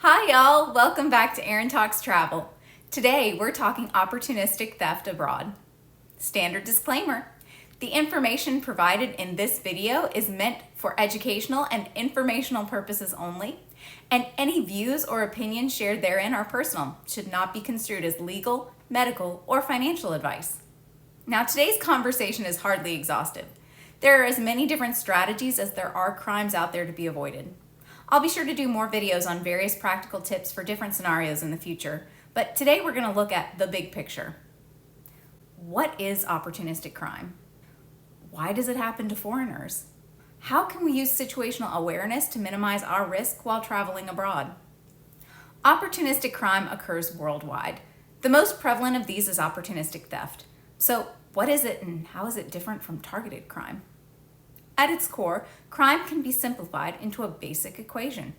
Hi y'all, welcome back to Erin Talks Travel. Today we're talking opportunistic theft abroad. Standard disclaimer, the information provided in this video is meant for educational and informational purposes only, and any views or opinions shared therein are personal, should not be construed as legal, medical, or financial advice. Now today's conversation is hardly exhaustive. There are as many different strategies as there are crimes out there to be avoided. I'll be sure to do more videos on various practical tips for different scenarios in the future, but today we're going to look at the big picture. What is opportunistic crime? Why does it happen to foreigners? How can we use situational awareness to minimize our risk while traveling abroad? Opportunistic crime occurs worldwide. The most prevalent of these is opportunistic theft. So what is it and how is it different from targeted crime? At its core, crime can be simplified into a basic equation.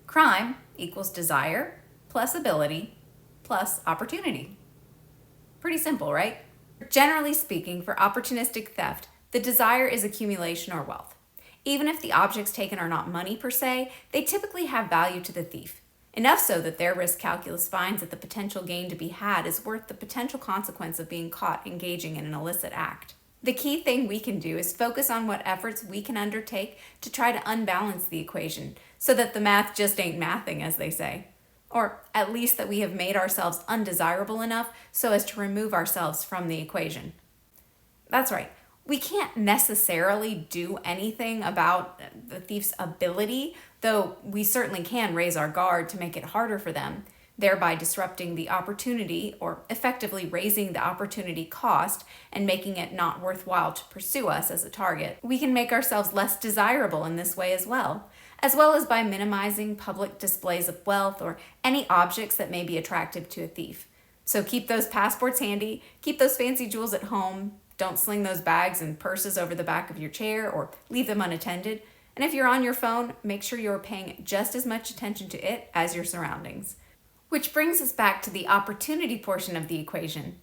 Crime equals desire plus ability plus opportunity. Pretty simple, right? Generally speaking, for opportunistic theft, the desire is accumulation or wealth. Even if the objects taken are not money per se, they typically have value to the thief. Enough so that their risk calculus finds that the potential gain to be had is worth the potential consequence of being caught engaging in an illicit act. The key thing we can do is focus on what efforts we can undertake to try to unbalance the equation so that the math just ain't mathing, as they say. Or at least that we have made ourselves undesirable enough so as to remove ourselves from the equation. That's right. We can't necessarily do anything about the thief's ability, though we certainly can raise our guard to make it harder for them, thereby disrupting the opportunity or effectively raising the opportunity cost and making it not worthwhile to pursue us as a target. We can make ourselves less desirable in this way as well as by minimizing public displays of wealth or any objects that may be attractive to a thief. So keep those passports handy, keep those fancy jewels at home, don't sling those bags and purses over the back of your chair or leave them unattended. And if you're on your phone, make sure you're paying just as much attention to it as your surroundings. Which brings us back to the opportunity portion of the equation.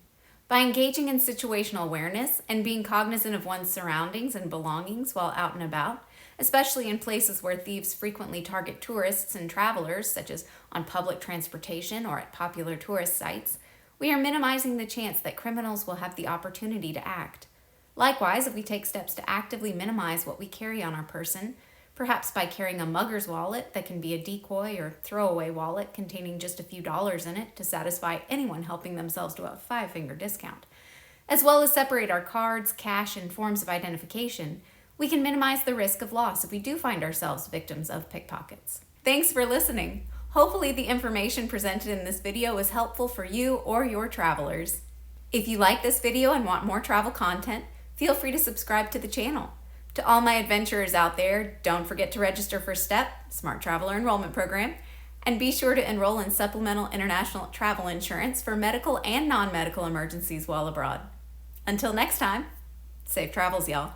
By engaging in situational awareness and being cognizant of one's surroundings and belongings while out and about, especially in places where thieves frequently target tourists and travelers, such as on public transportation or at popular tourist sites, we are minimizing the chance that criminals will have the opportunity to act. Likewise, if we take steps to actively minimize what we carry on our person, perhaps by carrying a mugger's wallet that can be a decoy or throwaway wallet containing just a few dollars in it to satisfy anyone helping themselves to a 5-finger discount, as well as separate our cards, cash, and forms of identification, we can minimize the risk of loss if we do find ourselves victims of pickpockets. Thanks for listening. Hopefully the information presented in this video was helpful for you or your travelers. If you like this video and want more travel content, feel free to subscribe to the channel. To all my adventurers out there, don't forget to register for STEP, Smart Traveler Enrollment Program, and be sure to enroll in supplemental international travel insurance for medical and non-medical emergencies while abroad. Until next time, safe travels, y'all.